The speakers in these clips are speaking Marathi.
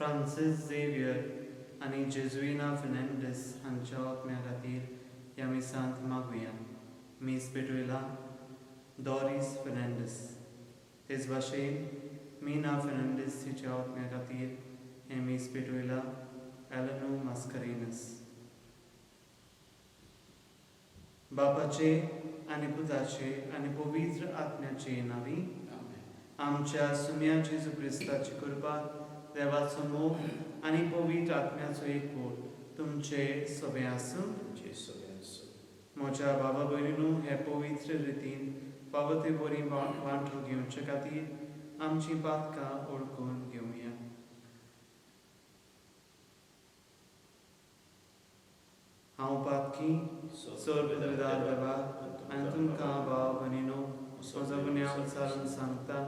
फ्रांसीस झेवियर आनी जेजुइना फेर्नांडीस हांच्या आत्म्या खातीर ह्या मिसांत मागुया. मीस पेटयला डॉरिस फेर्नांडीस. तेच भाशेन मीना फेर्नांडीस हिच्या आत्म्या खातीर हें मीस पेटयला एलनो मास्करेनस. बापाचे आनी पुताचे आनी पवित्र आत्म्याचे नांवी. आमच्या सुम्या जेजू क्रिस्ताची कृपा, देवाचो मोग आनी पवित्र आत्म्याचो एकवट तुमचे सगळे आसूं. म्हज्या बाबा भयणीनो, हे पवित्र रितीन पावते बरी वांटो घेवचे खातीर आमची पातकां ओळखून घेवया. हांव पातकी सोर्बदार बाबा आनी तुमकां भाव भयणीनो म्हजो गुन्यांव विचारून सांगता.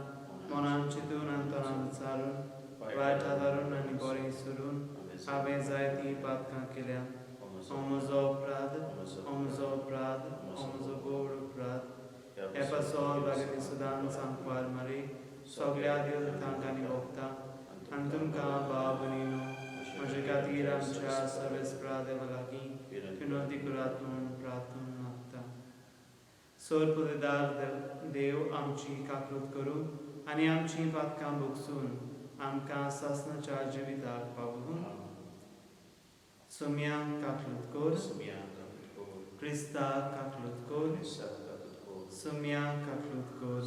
मनान चिंतून आनी तोंडान विचारून वायट हातारून आनी बरें सुरून हांवें जायतीं पातकां केल्या. हो म्हजो अपराध, हो म्हजो अपराध, हो म्हजो गोड अपराध. हे पासोल बागेनी सुदान सांगपार मारी सगळ्या देवतांक आनी भोगतांक आनी तुमकां भाव भयणीनो म्हजे खातीर आमच्या सर्वेस्परा देवा लागीं विनंती करात म्हूण प्रार्थना मागता. सोर्बदार देव आमची काकूट करूं आनी आमची पातकां भोगसून आमकां सासणाच्या जिविताक पावूं. सुम्यांक काकूट कर, क्रिस्ताक काकूट कर, सुम्यांक काकूट कर.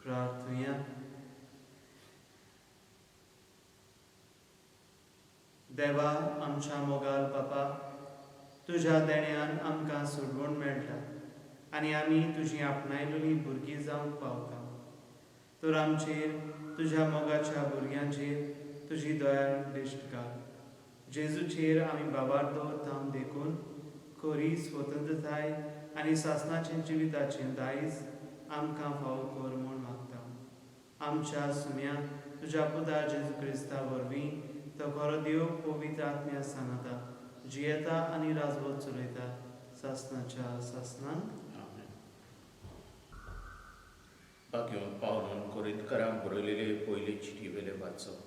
प्रार्थया. देवा आमच्या मोगाल बापा, तुज्या देण्यान आमकां सोडवण मेळटा आनी आमी तुजी आपणायलेलीं भुरगीं जावंक पावता. तर आमचेर, तुज्या मोगाच्या भुरग्यांचेर तुजी दया दिश्ट घाल. जेजूचेर आमी बाबार दवरता देखून खरी स्वतंत्रताय आनी सासणाचे जिविताचें दायज आमकां फावो कर म्हूण मागता. आमच्या सुम्या तुज्या पुता जेजू क्रिस्ता वरवीं तो खरो देव पवित्र आत्म्या सांगता, जियेता आनी राजवट चलयता सासणाच्या सासणांक. घेवन पावलोन कोरिंतकारांक बरयलेले पयली चिटी वेले वाचप.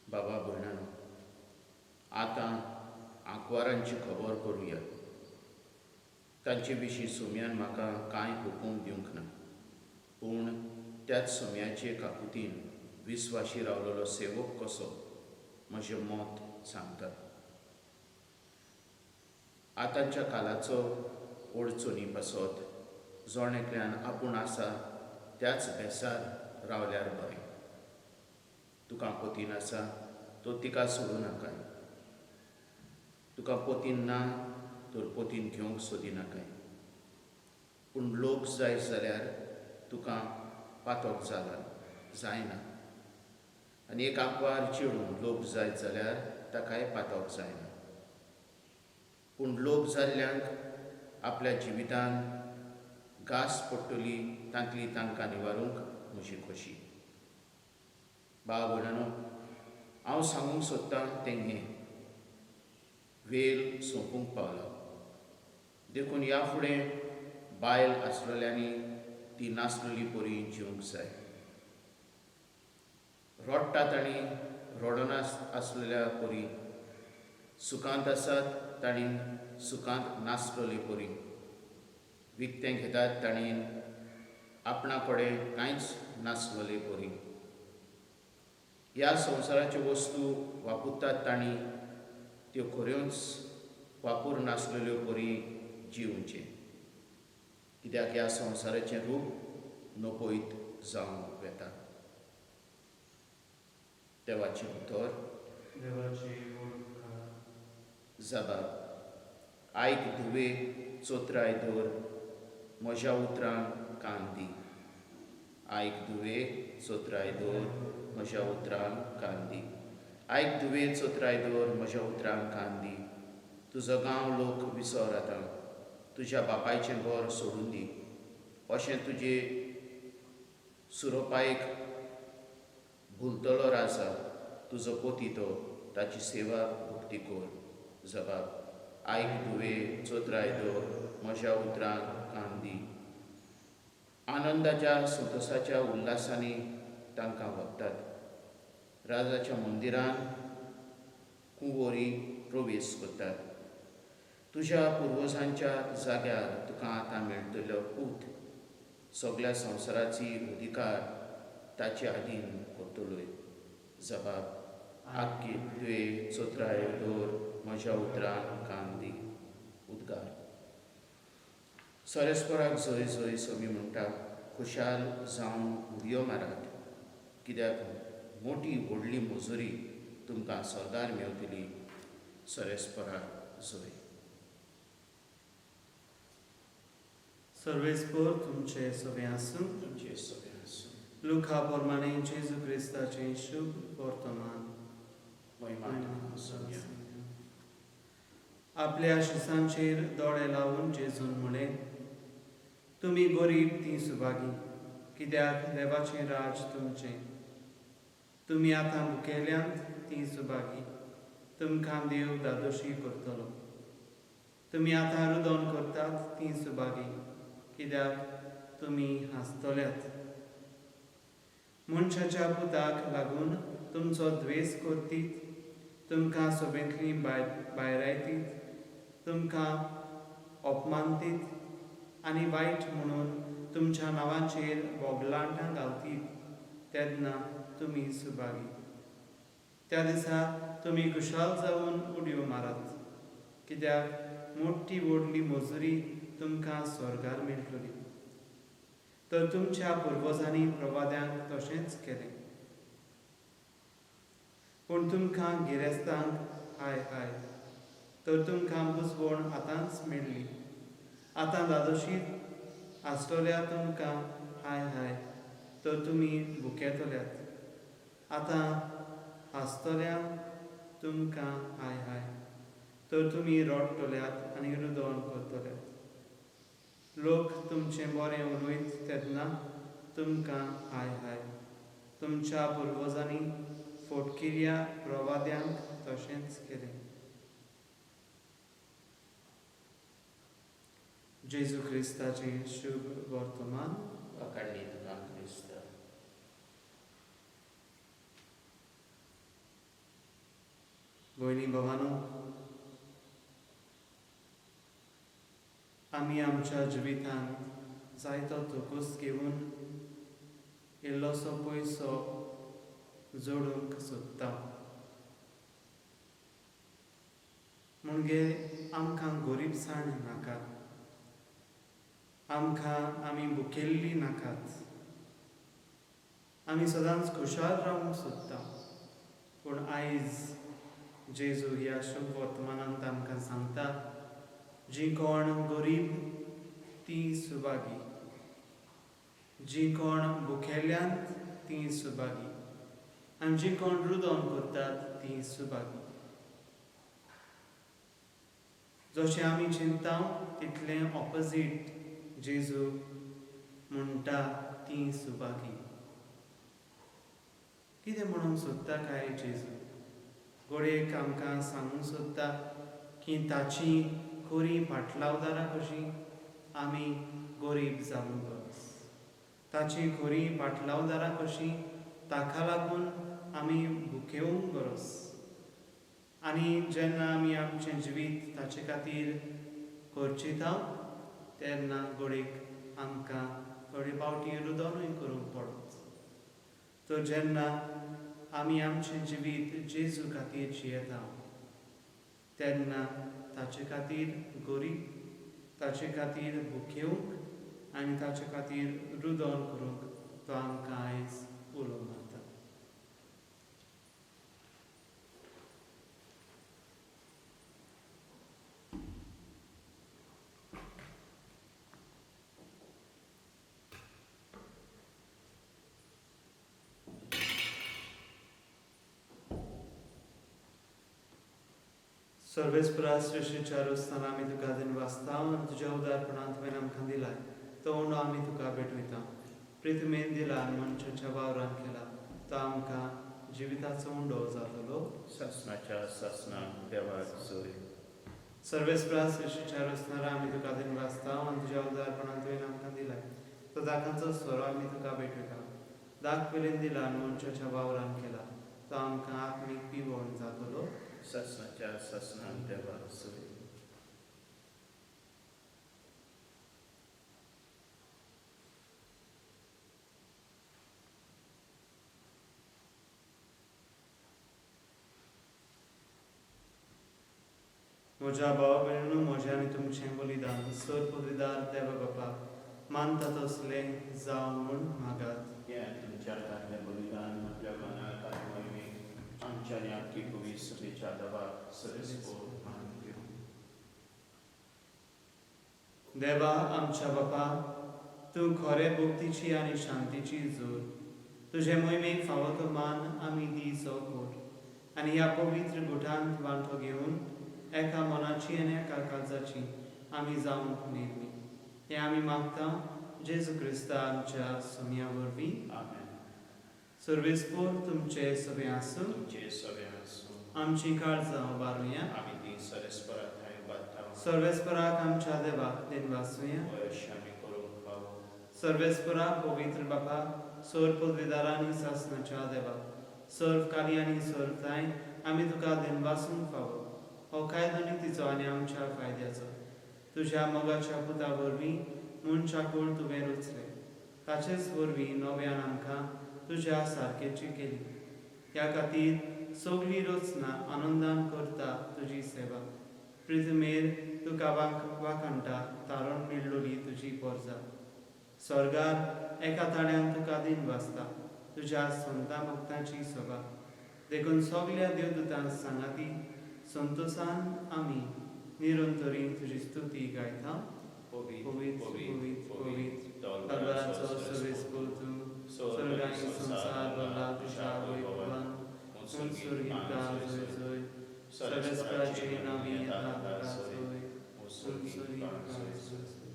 बाबा भयणानो, आतां आंकवारांची खबर करुया. तांचे विशीं सुम्यान म्हाका कांय हुकूम दिवंक ना, पूण त्याच सुम्याचे काकुतीन विस्वाशी रावलेलो सेवक कसो म्हजें मत सांगता. आतांच्या कालाचो ओडचोनी पासत जोणेकल्यान आपूण आसा त्याच भेसार रावल्यार बरें. तुका पोतीन आसा तो तिका सोडूं नाकाय. तुका पोतीन ना तर पोतीन घेवंक सोदिनाकाय. पूण लोक जाय जाल्यार तुका पातोक जायना आनी एक आंकवार चेडूं लोक जायत जाल्यार ताकाय पातोक जायना. पूण लोक जाल्ल्यांक आपल्या जिवितान घास पडटली तांतली तांकां निवारूंक म्हजी खोशी. भाव भयणानो, हांव सांगूंक सोदतां तें हें: वेल सोंपूंक पावला. देखून ह्या फुडें बायल आसलेल्यांनी ती नासलेली परी जिवंक जाय. रोडटात आनी रोडना आसलेल्या परी, सुखांत आसात ताणीन सुखांत नासलेली परी, विकतें घेतात ताणीन आपणा कडेन कांयच नासलेले परी, ह्या संवसाराच्यो वस्तू वापरतात ताणी त्यो खऱ्योच वापूर नासलेल्यो परी जिवचें. कित्याक ह्या संवसाराचें रूप नपयत जावंक येता. देवाचें उतर. जाबाब: आयक धुवे चोत्राय दवर, म्हज्या उतरांक कान दी. आयक धुवे चोत्राय दवर, म्हज्या उतरांक कान दी. आयक धुवे चोत्राय दवर, म्हज्या उतरांक कान दी. तुजो गांव लोक विसर आतां, तुज्या बापायचें घर सोडून दी. अशें तुजे सुरोपायक भुलतलो राजा, तुजो पोती तो, ताची सेवा भक्ती कर. जबाब: आयक धुवे चोत्राय दवर, म्हज्या उतरांक कान दी. आनंदाच्या संतोसाच्या उल्हासांनी तांकां वखतात. राजाच्या मंदिरान कुंवोरी प्रवेश करतात. तुज्या पुर्वजांच्या जाग्यार तुका आतां मेळटलो पूत. सगळ्या संवसाराची अधिकार ताचे आधीन करतलोय. जबाब आख्खी तुवें चोत्राय दोर म्हज्या उतरान कान दी. उद्गार सोरेस्पराक जय जय समी म्हणटा. खुशाल जावन उडयो मारात, कित्याक मोठी व्हडली मजुरी तुमकां स्वर्गार मेवतली. सोरेस्पराक जय. सर्वेस्पर तुमचे सवे आसूं. तुमचे सगळे आसूं. लुका पोरमाणे जेजू क्रिस्ताचें शुभ वर्तमान. आपल्या शिसांचेर दोळे लावून जेजून म्हळें, तुमी गरीब ती सुभागी, कित्याक देवाचें राज तुमचें. तुमी आतां मुखेल्यांत ती सुभागी, तुमकां देव दादोशी करतलो. तुमी आतां रुदोन करतात ती सुभागी, कित्याक तुमी हांसतल्यात. मनशाच्या पुताक लागून तुमचो द्वेस करतीत, तुमकां सोबेंतली भायरायतीत, तुमकां अपमानतीत आनी वायट म्हणून तुमच्या नांवांचेर बोगलांटां घालतीत, तेन्ना तुमी सुभागी. त्या दिसा तुमी खुशाल जावन उडयो मारात, कित्याक मोठी व्हडली मजुरी तुमकां स्वर्गार मेळटली. तर तुमच्या पुर्वजांनी प्रवाद्यांक तशेंच केलें. पूण तुमकां गिरेस्तांक हाय हाय, तर तुमकां बुजवण आतांच मेळ्ळी. आतां दादोशीत आसतल्या तुमकां हाय हाय, तर तुमी भुकेतल्यात. आतां हांसतल्या तुमकां हाय हाय, तर तुमी रडटल्यात आनी रुदोन करतल्यात. लोक तुमचें बरें उलयत तेन्ना तुमकां हाय हाय. तुमच्या पुर्वजांनी फोटकिऱ्या प्रवाद्यांक तशेंच केलें. जेजू क्रिस्ताचें शुभ वर्तमान. वाखाणली तुका क्रिस्त. भयणी भावांनो, आमी आमच्या जिवितांत जायतो तुकूस घेवन इल्लोसो पयसो जोडूंक सोदता. म्हणजे आमकां गरीबसाण नाका, आमकां आमी भुकेल्ली नाकात. आमी सदांच खुशाल रावंक सोदता. पूण आयज जेजू ह्या शुभ वर्तमानांत आमकां सांगता, जीं कोण गरीब तीं सुभागी, जीं कोण भुकेल्यांत तीं सुभागी, आनी जीं कोण रुदोन करतात तीं सुभागी. जशें आमी चिंतता तितलें ऑपोजीट जेजू म्हणटा तीं सुभागी. कितें म्हणूंक सोदता काय जेजू? घोडेक आमकां सांगूंक सोदता की ताची खरी फाटलावदारां कशीं आमी गरीब जावूं गरज. ताची खरी फाटलावदारां कशीं ताका लागून आमी भुकेवंक गरज. आनी जेन्ना आमी आमचें जिवीत ताचे खातीर खर्चिता तेन्ना घोडेक आमकां थोडे फावटी रुदोनूय करूंक पडत. तर जेन्ना आमी आमचें जिवीत जेजू खातीर जियेता तेन्ना ताचे खातीर गरीब, ताचे खातीर भुकेवंक आनी ताचे खातीर रुदोन करूंक तो आमकां आयज उलो मारता. सर्वेस्परा सृश्टीच्या रस्तान आमी तुका दिनवासता आनी तुज्या उदारपणान तुवें आमकां दिलाय तो उंडो आमी तुका भेटयता. प्रिथमेन दिला आनी मनशाच्या वावरान केला तो आमकां जिविताचो उंडो जातलो. सासणाच्या सासणाक देवाक जय. सर्वेस्परा सृश्टीच्या रस्तार आमी तुका दिनवासता आनी तुज्या उदारपणान तुवें आमकां दिलाय तो दाखांचो सोरो आमी तुका भेटयता. दाख पेलेन दिला आनी मनशाच्या वावरान केला तो आमकां आत्मीक पिवण जातलो ससनाच्या ससनान देवा सुरे. म्हज्या भावा भयणीनो, म्हजें आनी तुमचें बलिदान सर पदवीदार देवा बापा मानता तसलें जावं म्हूण मागात. हे तुमच्या हातांतलें बलिदान आपल्या मनाक आनी मोहिमेक आमच्या आनी आमची पवित्र सभेच्या देवा सरस्पोर मान घेवं. देवा आमच्या बापा, तूं खरे भक्तीची आनी शांतीची जोर. तुजे मोहिमेक फावो तो मान आमी दिसो कोर आनी ह्या पवित्र गुठांत वांटो घेवन एका मनाची आनी एका काळजाची आमी जावंक नेमी. हें आमी मागता जेजू क्रिस्ता आमच्या सुम्या वरवीं. आमेन. सर्वेस्पोर तुमचे सगळे आसूं. तुमचे सगळे आसूं. आमची काळजां उबारुया. आमी ती सरस्परात हांवें बांदता. सर्वेस्पराक आमच्या देवाक दिनवासुया. वयश आमी करूंक फावो. सर्वेस्परा पवित्र बापा, सर पदवीदारांनी सासनाच्या देवा सर्व काली आनी सर्व ताय आमी तुका दिनवासूंक फावो. हो कायदो नितीचो आनी आमच्या फायद्याचो. तुज्या मोगाच्या पुता वरवीं मनशा कुळ तुवें रचलें. ताचेच वरवीं नव्यान आमकां तुज्या सारकेची केली. ह्या खातीर सगळी रचना आनंदान करता तुजी सेवा. पृथ्वीमेर तुका वाखाणटा तारण मेळ्ळोली तुजी पोरजा. स्वर्गार एका ताड्यान तुका दिन वाजता तुज्या संता भक्तांची सभा. देखून सगळ्या देवदूतां सांगाती संतोशान आमी निरंतरी तुजी स्तुती गायता. पवित्र पवित्र पवित्र तलवाराचो सर्वेस्पोर तूं, स्वर्ग आनी संसार भरला तुज्या वैभवान. मुनसुर्गिका जय जय, सर्वेस्पराची नावी येता ताका जय. मुनसुर्गिका जय जय.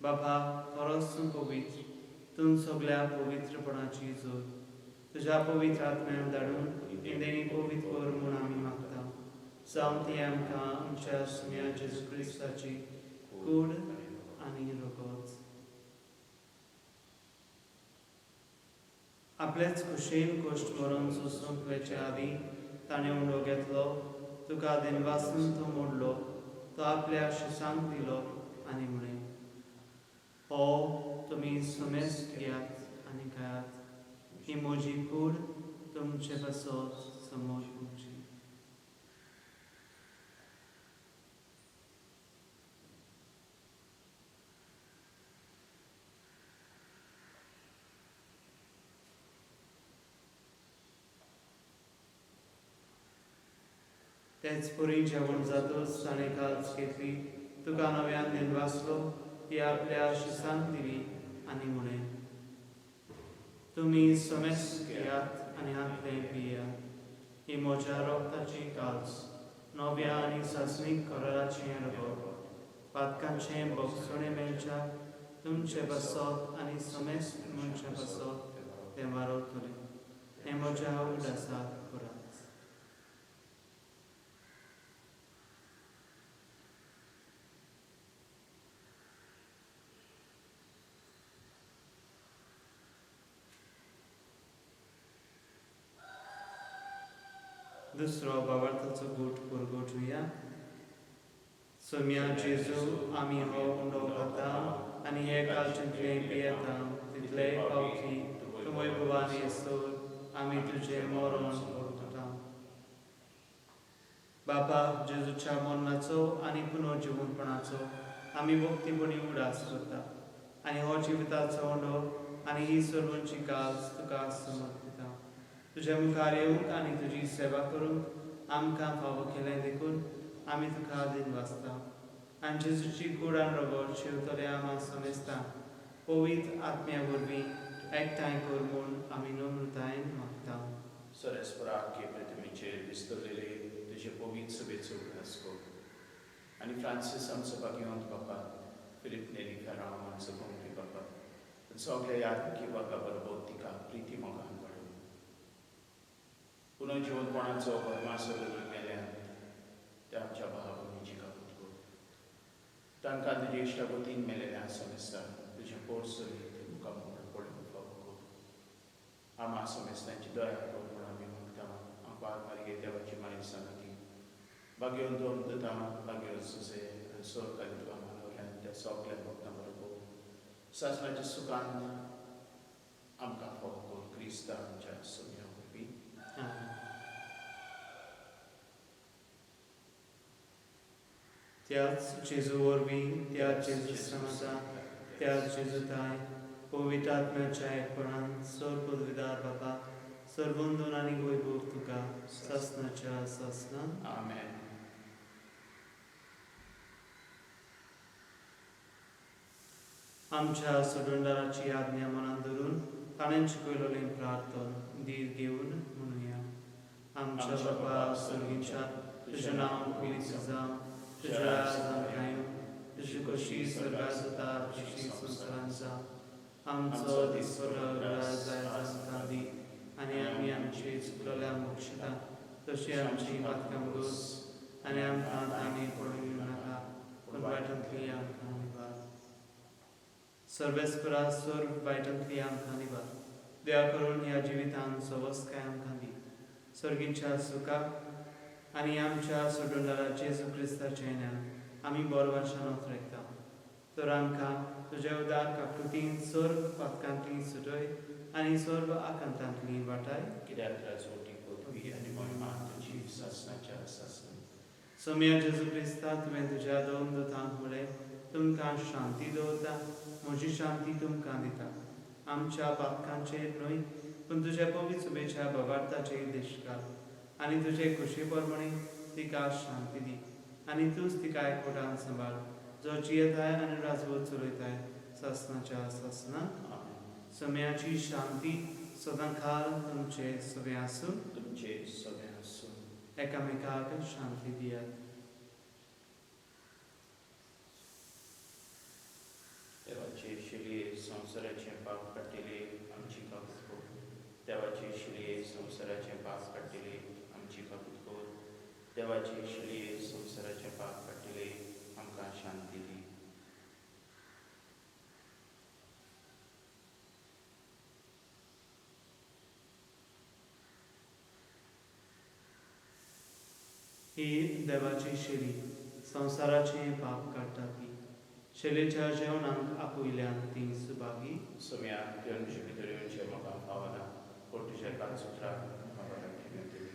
बापा, खरोच तूं पवित्र. तूं सगळ्या पवित्रपणाची जोर. तुज्या पवित्र आत्म्यान धाडून इंदेनी पवित्र कर म्हूण आमी मागता. जावं ती आमकां आमच्या सुम्या जेजू क्रिस्ताची कूड आनी रगत. आपलेच खुशेन कश्ट मरून सोंसूंक वेचे आदीं ताणें उंडो घेतलो. तुका दिनवासून तो मोडलो. तो आपल्या शिसांक दिलो आनी म्हळें, हो तुमी समेस्त घेयात आनी खायात. ही म्हजी कूड तुमचे बसत समोर तुमची. तेच पुरी जेवण जातच ताणें काल्स घेतली. तुका नव्यान दिनवासलो. ती आपल्या शिसांक दिली आनी म्हणें, तुमी समेस्त घेयात आनी हातलें पियात. ही म्हज्या रोगताची काल्स, नव्या आनी सस्मीक कराराचें रगत. पातकांचें भोगसणें मेळच्या तुमचे बसत आनी समेस्त मनशा बसत तें वारवतलें. हें म्हज्या उदासाक करात. दुसरो भावार्थाचो गोठ परगोठुया. सोम्या जेजू, आमी हो उंडो खाता आनी हे कालचेंतलें पियेता तितले पावकी तूं वैभवान येसोर आमी तुजें मरण ओळखता. बापा, जेजूच्या मरणाचो आनी पुनर्जिवनपणाचो आमी भक्तीपणी उडास करता आनी हो जिविताचो उंडो आनी ही सर्वांची काल्स तुका समर्पिता. तुज्या मुखार येवंक आनी तुजी सेवा करूंक आमकां फावो केलें देखून आमी तुका दिनवासता. आनी जेजूची कूड आनी रगत शिवतले आमा समेस्तां पवित्र आत्म्या वरवीं एकठांय कर म्हूण आमी नम्रतायेन मागता. सरस्पराक हे पृथ्वीचेर दिसतलेले तुजे पवित्र सभेचो उदास कर. आनी फ्रांसीस आमचो भाग्यवंत बापा, फिलिप नेरी फेरांव आमचो कोंकणी बापा, सगळ्या यात्रिकी वर्गा बरोबर तिका प्रिती मोगान वाडोव. पुनर्जिवनपणाचो परमासो मेल्यान त्या आमच्या भावा भयणीची काबूत कर. तांकां तुजे इश्टागतीन मेलेल्या समेस्तां तुजें पोट सरीत मुखार पडूंक फावो कर. आम्हा समेस्तांची दया करून म्हणून आम्ही मागता आमकां मार्गे देवाची माय सांगती भाग्योन दोन दता भाग्योन सुसे सोरकाली तुका मानवल्यान त्या सगल्या भक्तां बरोबर सासणाच्या सुखांत आमकां फोको क्रिस्ता आमच्या सोम्या वरवीं त्याच जेजू वरवीं त्याच जेजू समाजा त्याच जेजू ताय पवित्र आत्म्याच्या एकपणान सर पदवीदार बाबा सर्वोंदोन आनी वैभव तुका ससनाच्या ससना आमेन. आमच्या सुडोंडाराची आज्ञा मनात धरून ताणें शिकयलोलें प्रार्थन धीर घेवन म्हणुया. आमच्या बाबा स्वर्गीच्या तुजें नांव पवित्र जावं तुजें राज येवं तुजी कशी स्वर्गात जाता तशी संवसारांत जावं. आमचो दिसपरो राज आयज आमकां दी आनी आमी आमची चुकलोल्या मोक्षता तशी आमची पातकां घोस आनी आमकां तांणी पडूंक नाका पूण वायटांतली आमकां निवार. सर्वेस्परा स्वर्ग वायटांतली आमकां निवार. दया करून ह्या जिवितांत सवस्काय आमकां दी. सर्गीच्या सुखाक आनी आमच्या सुडोंडारा जेजू क्रिस्ताचे ज्ञान आमी बोरवाशान उतरयता. तर आमकां तुज्या उदार काकुतीन सर्व पातकांतली सुटय आनी सर्व आकांतांतली वाटाय कित्याक राजवटी पदवी आनी महिमा तुजी सासणाच्या सासन. सोम्या जेजू क्रिस्ता तुवें तुज्या दोन दोतांक म्हळें तुमकां शांती दवरता म्हजी शांती तुमकां दिता. आमच्या पातकांचेर न्हय पूण तुज्या पवित्र सुबेच्या भवार्थाचेर देश घाल आनी तुजे खुशी प्रमाणे तिका शांती दी आनी तूंच तिका एकवटान सांबाळ जो जियेताय आनी राजवट चलयताय ससनाच्या ससना. सोम्याची शांती सदां खाल तुमचे सगळे आसूं तुमचे सगळे आसूं. एकामेकाक शांती दियात. देवाचे शिलये संवसाराचे पाप काडटले आमची कापूत कोर. देवाचे शिलये संवसाराचे पाप काडटले आमची कापूत कोर. देवाचे शिलये संवसाराचे पाप काडटले आमकां शांती दी. ही देवाची शेली संवसाराचे पाप काडटा ती. शेलेच्या जेवणाक आपुयल्यान ती सुभागी. सोम्या घेवन भितर म्हाका पावना पूण तुज्या काळसुत्राक म्हाका राखी मेळटली.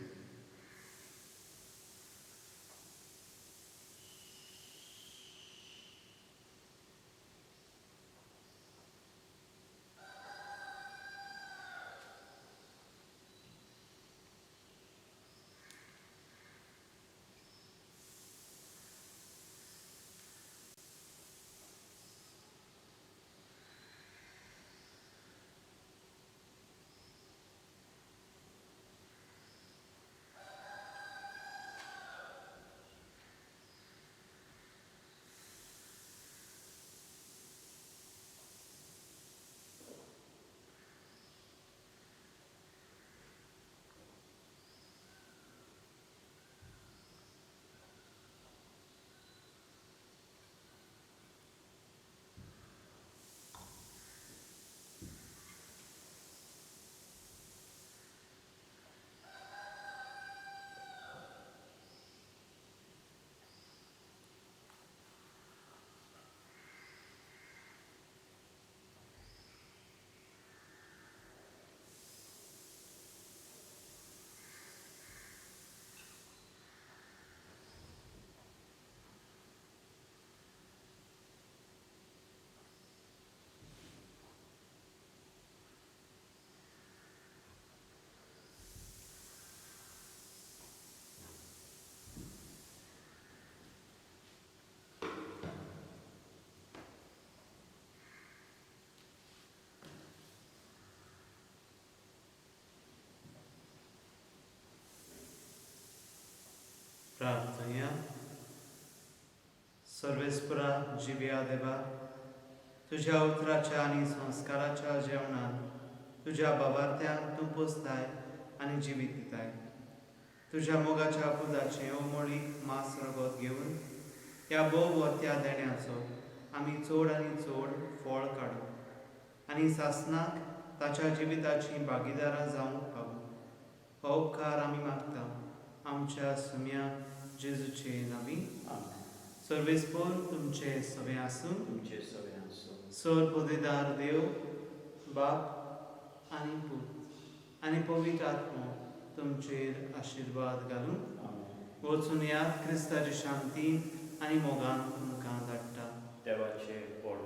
प्रार्थना. सर्वेस्परा जिव्या देवा तुज्या उतराच्या आनी संस्काराच्या जेवणान तुज्या बाबार्थ्यांक तूं पोसताय आनी जिवीत दिताय. तुज्या मोगाच्या पुदाचे ओमळीक मास रगत घेवन ह्या भोव वर्त्या देण्याचो आमी चड आनी चड फळ काडूं आनी सासनाक ताच्या जिविताची भागीदारां जावंक पावूं हो उपकार आमी मागता आमच्या सुम्या जेजूचे नांवी. सर्वेस्पोर तुमचे सवे आसूं. तुमचे सगळे आसूं. सर पोदेदार देव बाप आनी पूत आनी पवित्र आत्मो तुमचेर आशिर्वाद घालून वचून यात क्रिस्ताची शांती आनी मोगान तुमकां धाडटा. देवाचे पड